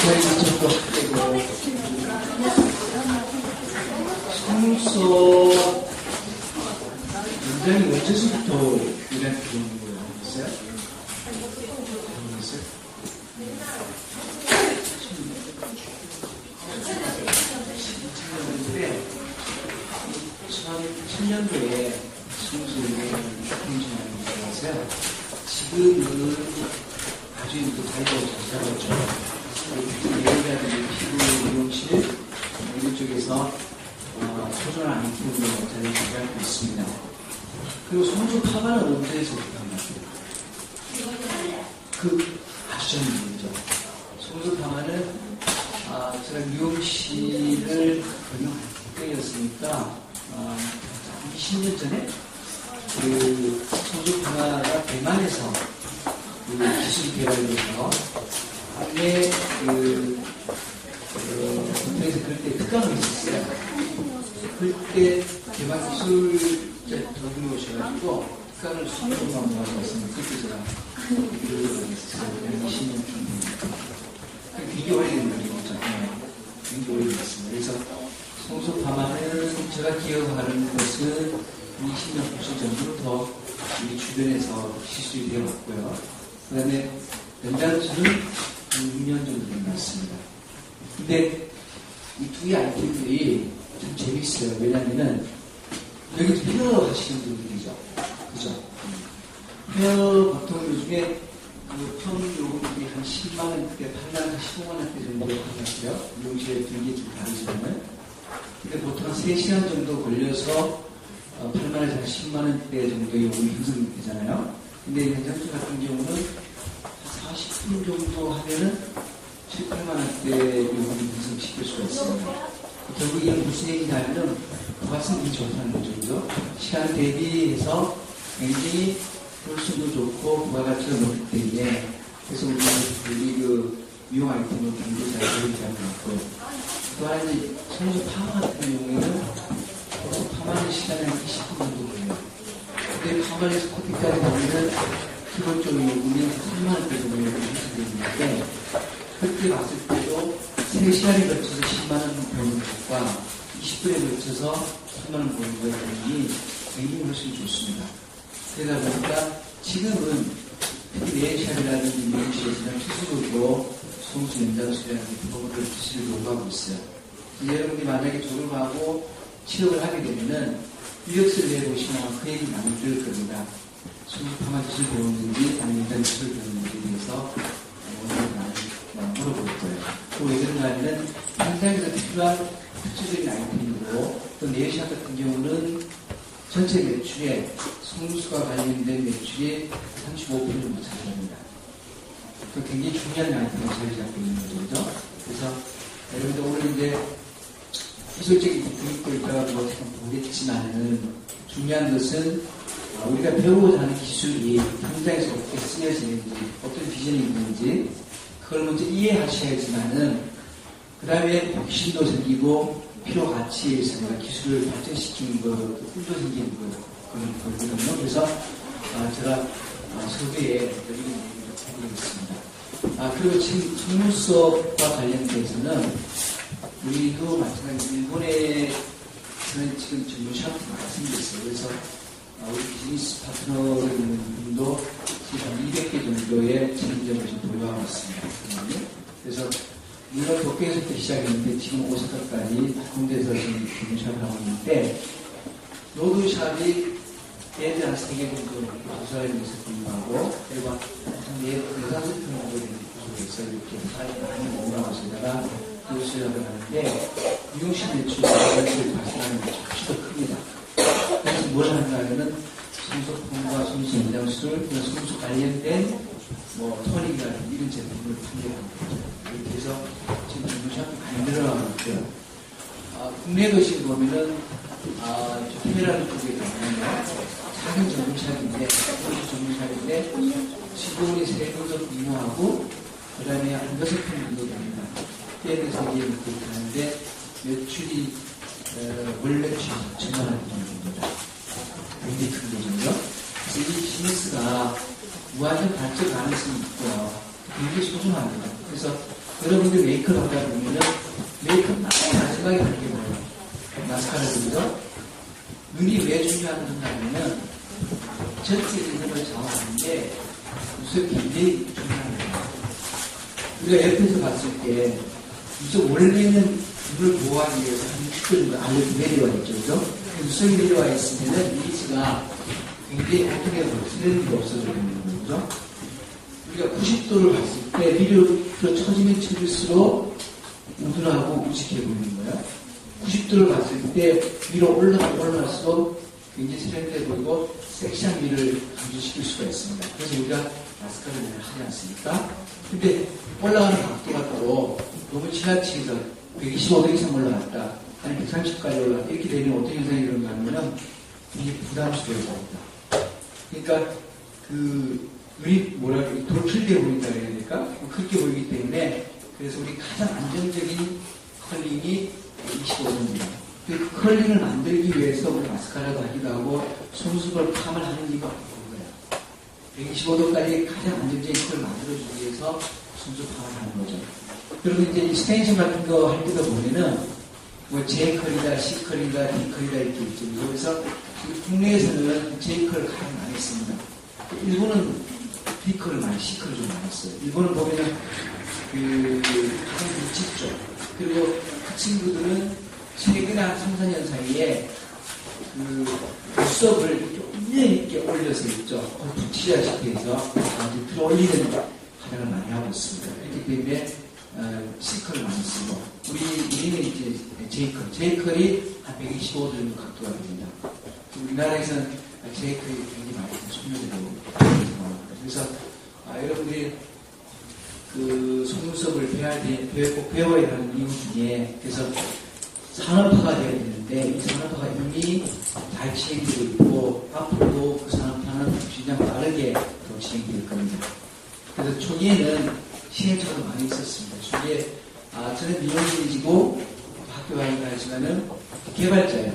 저희 이쪽도 되고 성서 굉장히 언제서부터 이런 그런 거예요? 있어요? 모르겠어요? 2007년도에 성서에 공진하는 거라서요. 지금은 아주 잘 자세하죠. 예의라든지 피부 미용실 이런 쪽에서 소중한 아이템으로 자리를 차지하고 있습니다. 그리고 성수 파마는 언제서부터 한 것 같아요? 아주 전이죠. 성수 파마는 제가 미용실을 경영할 때였으니까 20년 전에 성수 파마가 대만에서 기술이 개발돼서 국내 공장에서 그때 특강을 했었어요. 그때 대만 기술자분이 오셔가지고 특강을 수업으로만 모아서 그때 제가 교육을 했었어요. 20년 전입니다. 되게 오래된 거죠. 굉장히 오래됐습니다. 그래서 성수 파마는 제가 기억하는 것은 20년 훨씬 전부터 우리 주변에서 시술이 되어왔고요. 그 다음에 연장수는 6년 정도 된 것 같습니다. 근데 이 두 아이템들이 좀 재밌어요. 왜냐면은 여기 헤어 하시는 분들이죠. 그죠? 헤어 보통 요즘에 평균 요금이 한 10만원대, 8만원, 15만원대 정도 하고요. 미용실에 들기 좀 다르지만은. 근데 보통 3시간 정도 걸려서 8만원에서 10만원대 정도의 요금이 형성되잖아요. 근데 연장수 같은 경우는 40분 정도 하면은 7, 8만원대 요금이 형성시킬 수가 있습니다. 결국 이게 무슨 얘기냐면은 부가성이 좋다는 거죠. 그죠? 시간 대비해서 굉장히 효율성도 좋고 부가가치가 높기 때문에 그래서 우리 미용 아이템은 굉장히 잘 되지 않고 또 하나 이제 성수 파마 같은 경우에는 파마는 시간이 한 20분 정도 걸려요. 근데 파마에서 커피까지 가면은 기본적으로 요금이 3만원대 정도 요금이 형성되는데 그때 봤을 때도 3시간에 걸쳐서 10만원 버는 것과 20분에 걸쳐서 3만원 버는 것의 돈이 굉장히 훨씬 좋습니다. 그러다 보니까 지금은 특히 네일샵이라든지 미용실에서는 필수적으로 성수 연장술이라는 부분을 기술을 요구하고 있어요. 여러분들이 만약에 졸업하고 취업을 하게 되면은 이력서를 내보시면 그 얘기 많이 들을 겁니다. 성수 파마 기술 배우는지 아니면 연장 기술 배우는지에 대해서 많이 물어볼 거예요. 또 예전에는 현장에서 필요한 특수적인 아이템이고 또 네일샵 같은 경우는 전체 매출에 성수가 관련된 매출의 35%를 차지합니다. 그 굉장히 중요한 아이템을 자리 잡고 있는 거죠. 그래서 여러분들 오늘 이제 기술적인 교육도 있다가 보겠지만은 중요한 것은 우리가 배우고자 하는 기술이 현장에서 어떻게 쓰여지는지 어떤 비전이 있는지 그걸 먼저 이해하셔야지만은 그 다음에 욕심도 생기고 필요 가치에 있어서 기술을 발전시키는 것, 꿈도 생기는 그런 거거든요. 그래서 제가 서두에 이런 얘기를 해드리겠습니다. 그리고 지금 성문 수업과 관련돼서는 우리도 마찬가지로 일본에서는 지금 전문 샵이 많이 생겼어요. 그래서 우리 비즈니스 파트너로 있는 분도 지금 한 200개 정도의 체인점을 지금 보유하고 있습니다. 그래서 물론 도쿄에서부터 시작했는데 지금 오사카까지 군대에서 지금 전문샵을 하고 있는데 로드샵이 얘들 한 3개 정도 부서에서 근무하고 그리고 한 4-5편 정도 되는 부서에서 이렇게 사람이 많이 모으라고서다가 미용실을 하는데 미용실 매출 발생하는 게 훨씬 더 큽니다. 그래서 뭘 하는가 하면은 성소품과 성수 연장술, 성수 관련된 토닉이라든지 이런 제품을 판매하는 거죠. 이렇게 해서 지금 전문샵이 많이 늘어나고 있고요. 국내에 지금 보면은 페라리 쪽에 보면 작은 전문샵인데 직원이 3분도 근무하고 그 다음에 한 6편 정도 됩니다. 때에서 이게 그렇게 하는데 매출이 월 매출이 2천만 원 정도입니다. 굉장히 큰 거죠. 그래서 이 비즈니스가 무한정 발전 가능성이 있고요. 굉장히 소중합니다. 그래서 여러분들 메이크업 하다 보면은 메이크업 마지막에 하는 게 뭐예요? 마스카라 그죠? 눈이 왜 중요한가 하면은 전체 리듬을 좌우하는데 눈썹이 굉장히 중요한 거예요. 우리가 옆에서 봤을 때 눈썹 원래는 눈을 보호하기 위해서 한 60도 정도 아래로 내려와 있죠. 그죠? 눈썹이 내려와 있으면은 이미지가 굉장히 어떻게 스레드가 없어져 있는 거죠. 우리가 90도를 봤을 때 위로 처지면 쳐질수록 우둔하고 우직해 보이는 거예요. 90도를 봤을 때 위로 올라갈수록 굉장히 스레드해 보이고 섹시한 미를 강조시킬 수가 있습니다. 그래서 우리가 마스카라를 하지 않습니까? 근데 올라가는 각도가 또 너무 지나치게 125도 이상 올라갔다, 아니 130까지 올라갔다 이렇게 되면 어떤 현상이 일어나냐 하면 굉장히 부담스러워집니다. 그러니까 그 눈이 돌출되어 보인다 그래야 될까? 그렇게 보이기 때문에 그래서 우리 가장 안정적인 컬링이 25도입니다. 그 컬링을 만들기 위해서 우리 마스카라도 하기도 하고 손수걸 팜을 하는 이유가 그거예요. 125도까지 가장 안정적인 컬을 만들어주기 위해서 손수팜을 하는 거죠. 그리고 이제 익스텐션 같은 거 할 때도 보면은 뭐 J컬이다, C컬이다, D컬이다 이렇게 있죠. 그래서 국내에서는 J컬을 가장 많이 씁니다. 일본은 D컬을 많이, C컬을 좀 많이 써요. 일본은 보면은 가장 굵직죠. 그리고 그 친구들은 최근에 한 3, 4년 사이에 눈썹을 이렇게 온전히 이렇게 올려서 있죠. 붙이다시피 해서 들어 올리는 활약을 많이 하고 있습니다. 그렇기 때문에 C컬을 많이 쓰고 우리는 이제 J컬이 한 125도 정도 각도가 됩니다. 우리나라에서는 J컬이 굉장히 많이 소멸되고 그래서 여러분들이 그 속눈썹을 꼭 배워야 하는 이유 중에 그래서 산업화가 되어야 되는데 이 산업화가 이미 잘 진행되고 있고 앞으로도 그 산업화는 굉장히 빠르게 더 진행될 겁니다. 그래서 초기에는 시행착오도 많이 있었습니다. 초기에 저는 미용실이지고 학교 가니까 하지만은 개발자예요.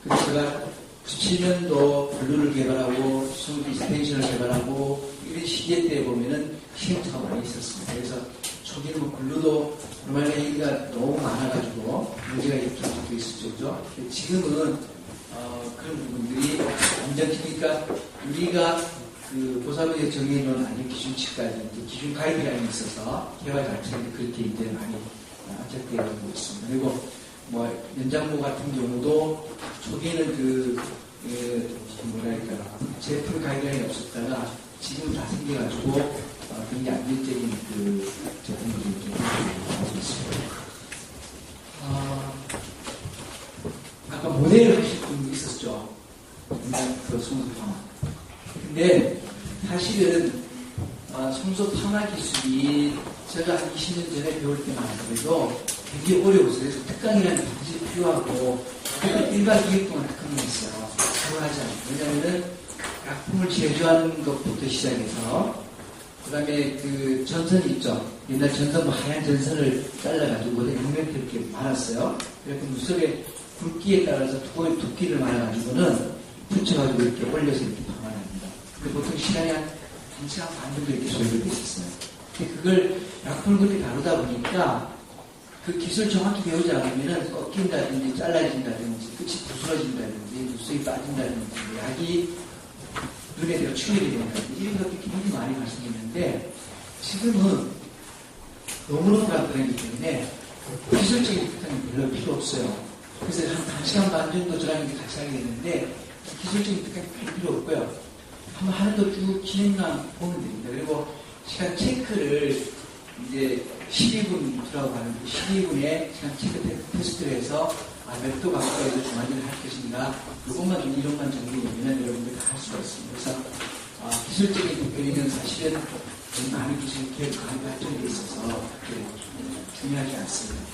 그래서 제가 97년도 블루를 개발하고 스무드 익스텐션을 개발하고 이런 시기에 때 보면은 시행착오가 많이 있었습니다. 그래서 초기에는 뭐 블루도 노멀 얘기가 너무 많아가지고 문제가 좀 있었죠. 그죠? 지금은 그런 부분들이 완전 그러니까 우리가 그 보사부에 정해놓은 안전 기준치까지 기준 가이드라인이 있어서 개발 자체가 그렇게 이제 많이 안착되어 있습니다. 그리고 뭐 연장모 같은 경우도 초기에는 뭐랄까 제품 가이드라인이 없었다가 지금 다 생겨가지고 굉장히 안정적인 그 제품들이 이렇게 가지고 있습니다. 아까 모델을 하실 분이 있었죠. 그 속눈썹 파마. 근데 사실은 속눈썹 파마 기술이 제가 한 20년 전에 배울 때만 하더라도 되게 어려웠어요. 그래서 특강이라는 게 반드시 필요하고 1박 2일 동안 특강을 했어요. 그걸 하지 않아요. 왜냐면은 약품을 제조하는 것부터 시작해서 그 다음에 그 전선이 있죠. 옛날 전선, 하얀 전선을 잘라가지고 양면태 이렇게 말았어요. 그래서 눈썹에 굵기에 따라서 두께를 말아가지고는 붙여가지고 이렇게 올려서 이렇게 파마합니다. 근데 보통 시간이 한 1시간 반 정도 이렇게 소요가 있었어요. 그걸 약품을 그렇게 다루다 보니까 그 기술 정확히 배우지 않으면은 꺾인다든지 잘라진다든지 끝이 부스러진다든지 눈썹이 빠진다든지 약이 눈에 대고 추격이 된다든지 이런 것들이 굉장히 많이 발생했는데 지금은 너무너무 간단하기 때문에 기술적인 특강이 별로 필요 없어요. 그래서 한 1시간 반 정도 저랑 이제 같이 하게 됐는데 기술적인 특강이 별로 필요 없고요. 한번 하는 거 쭉 진행만 보면 됩니다. 그리고 시간 체크를 이제 12분 들어가고 하는데 12분에 시간 체크 테스트를 해서 몇 도 가까이서 중화제를 할 것인가 이것만 좀 이론만 정리되면 여러분들이 다 할 수가 있습니다. 그래서 기술적인 부분에는 사실은 많은 기술 기획 발전이 돼 있어서 중요하지 않습니다.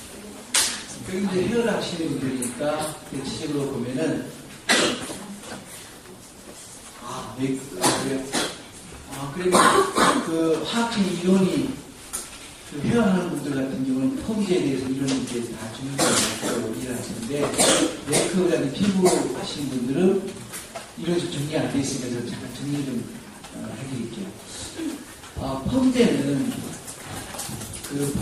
그리고 이제 헤어를 하시는 분들이니까 대체적으로 보면은 그리고 그 화학적인 이론이 그 회원하는 분들 같은 경우는 펌제에 대해서 이론이 이제 다 정리되고 일을 하시는데 메이크업이라는 피부 하시는 분들은 이론이 좀 정리 안 돼 있으면서 잠깐 정리 좀 해드릴게요. 펌제는 그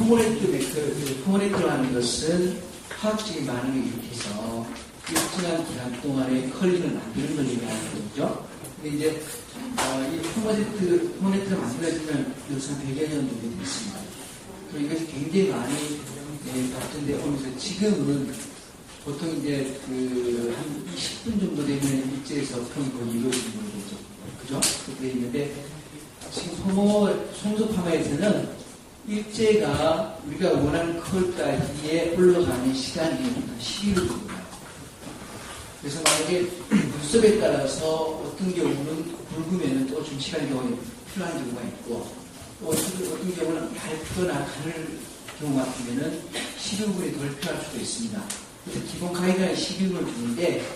포모레트라는 것은 화학적인 반응을 일으켜서 일정한 기간 동안에 컬링을 만드는 걸 얘기하는 거죠. 근데 이제 이 포모레트가 만들어지면 요즘 100여 년 정도 됐습니다. 그리고 이것이 굉장히 많이 발전되어 오면서 지금은 보통 이제 한 20분 정도 되면 일제에서 평이 거의 이루어지는 거죠. 그죠? 그렇게 있는데 지금 송소파마에서는 일제가 우리가 원하는 컬까지에 올라가는 시간이 12일 정도입니다. 그래서 만약에 물속에 따라서 어떤 경우는 굵으면 또 좀 시간이 더 필요한 경우가 있고 또 어떤 경우는 얇거나 가늘 경우 같으면 12분이 덜 필요할 수도 있습니다. 그래서 기본 가이드라인 12분을 주는데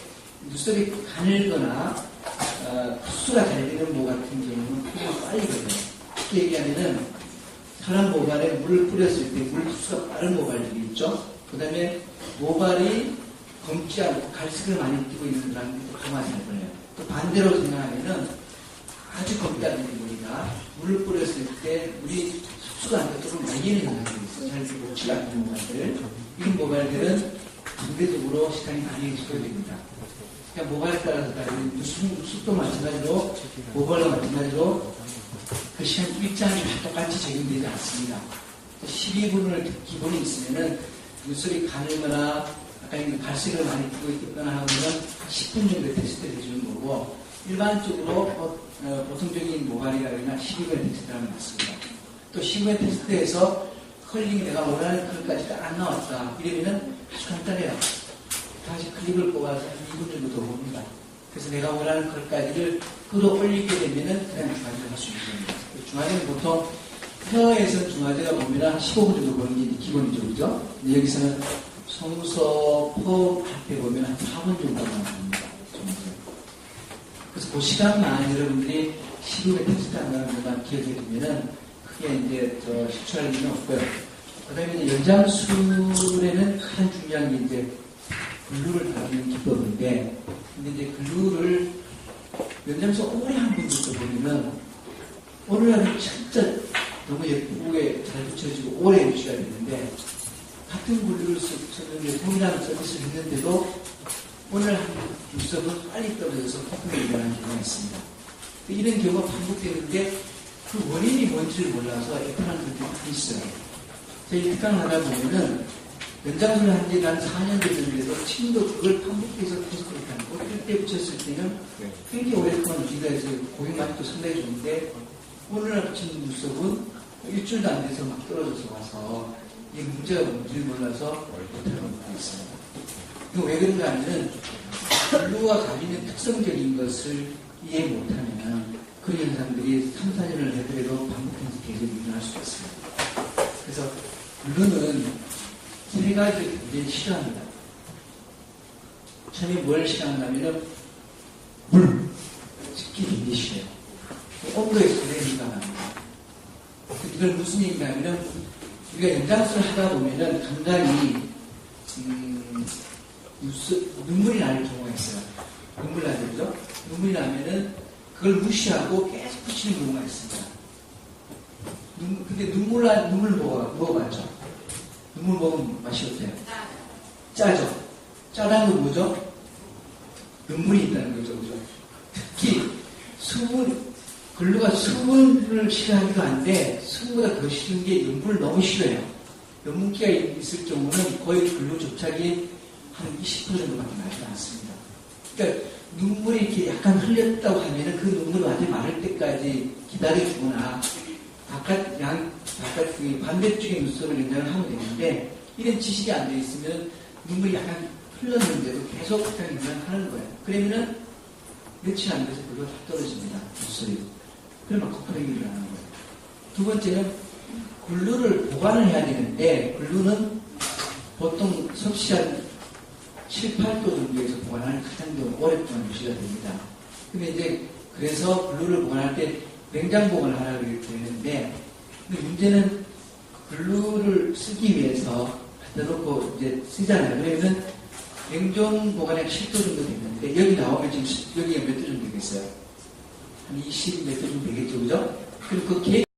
물속에 가늘거나 흡수가 잘 되는 모 같은 경우는 흡수가 빨리 걸려요. 쉽게 얘기하면은 사람 모발에 물을 뿌렸을 때 물 흡수가 빠른 모발들이 있죠. 그 다음에 모발이 검지 않고 갈색을 많이 띠고 있는 사람들도 가만 잘 걸려요. 또 반대로 생각하면은 아주 검지 않은 모발이나 물을 뿌렸을 때 물이 흡수가 안 돼서 조금 말리는 현상이 있어요. 잘 녹지가 않는 모발들. 이런 모발들은 상대적으로 시간이 많이 소요됩니다. 그러니까 모발에 따라서 다른 습도 마찬가지로 모발과 마찬가지로 그 시간 일정이 다 똑같이 적용되지 않습니다. 12분을 기본이 있으면은 물속이 가늘거나 약간 갈색을 많이 띠고 있거나 하면 10분 정도 테스트를 해주는 거고 일반적으로 보통적인 모발이라거나 12분의 테스트라는 맞습니다. 또 12분의 테스트에서 컬링이 내가 원하는 컬까지 딱 안 나왔다. 이러면은 아주 간단해요. 다시 클립을 뽑아서 2분 정도 더 봅니다. 그래서 내가 원하는 컬까지를 끌어올리게 되면은 그냥 중화제를 할 수 있는 겁니다. 중화제는 보통 혀에서 중화제가 보면 한 15분 정도 보는 게 기본이죠. 그죠? 근데 여기서는 성서, 포 할 때 보면 한 4분 정도만 봅니다. 그래서 그 시간만 여러분들이 12분에 테스트 한다는 것만 기억해 두면은 크게 이제 실추할 일은 없고요. 그 다음에 이제 연장술에는 가장 중요한 게 이제 글루를 다루는 기법인데, 근데 이제 글루를 연장술 오래 한 분들도 보면은 오늘 하면 진짜 너무 예쁘게 잘 붙여지고 오래 유지가 되는데, 같은 글루를 썼는데 동일한 서비스를 했는데도 오늘 한 눈썹은 빨리 떨어져서 폭풍이 일어나는 경우가 있습니다. 이런 경우가 반복되는데 그 원인이 뭔지를 몰라서 애플하는 분들이 많이 있어요. 저희 특강을 하다 보면은 연장술을 한 지 난 4년 됐는데도 친구도 그걸 반복해서 계속 그렇게 하는 거예요. 그때 붙였을 때는 굉장히 오랫동안 유지가 해서 고객 만족도 상당히 좋은데 오늘날 붙인 눈썹은 일주일도 안 돼서 막 떨어져서 와서 이게 문제가 뭔지를 몰라서 못하는 분들이 있습니다. 이거 왜 그런가 하면은 글루가 가지는 특성적인 것을 이해 못하면 그 현상들이 3, 4년을 해더라도 반복해서 계속 일어날 수 있습니다. 그래서 글루는 세 가지를 굉장히 싫어합니다. 처음에 뭘 싫어한다면은 물, 습기 굉장히 싫어요. 온도에 굉장히 민감합니다. 이걸 무슨 얘기냐 하면은 우리가 연장술을 하다 보면은 간간히 눈물이 나는 경우가 있어요. 눈물 나죠, 그죠? 눈물이 나면은 그걸 무시하고 계속 붙이는 경우가 있습니다. 근데 눈물 먹어봤죠? 눈물 먹으면 맛이 어때요? 짜죠? 짜다는 건 뭐죠? 눈물이 있다는 거죠, 그죠? 특히 글루가 수분을 싫어하기도 한데 수분보다 더 싫은 게 연분을 너무 싫어해요. 연분기가 있을 경우는 거의 글루 접착이 한 20% 정도밖에 나지 않습니다. 그러니까 눈물이 이렇게 약간 흘렸다고 하면은 그 눈물이 완전히 마를 때까지 기다려주거나 반대쪽에 눈썹을 연장을 하면 되는데 이런 지식이 안 돼 있으면 눈물이 약간 흘렀는데도 계속 그냥 연장하는 거예요. 그러면은 며칠 안 돼서 그거 다 떨어집니다. 눈썹이. 그러면 거꾸로 일어나는 거예요. 두 번째는 글루를 보관을 해야 되는데 글루는 보통 섭씨한 7, 8도 정도에서 보관하는 가장 더 오랫동안 유지가 됩니다. 근데 이제 그래서 글루를 보관할 때 냉장 보관을 하라고 이렇게 되는데 근데 문제는 글루를 쓰기 위해서 갖다 놓고 이제 쓰잖아요. 그러면 냉동 보관에 10도 정도 됐는데 여기 나오면 지금 여기가 몇 도 정도 되겠어요? 한 20 몇 도 정도 되겠죠, 그죠? 그리고 그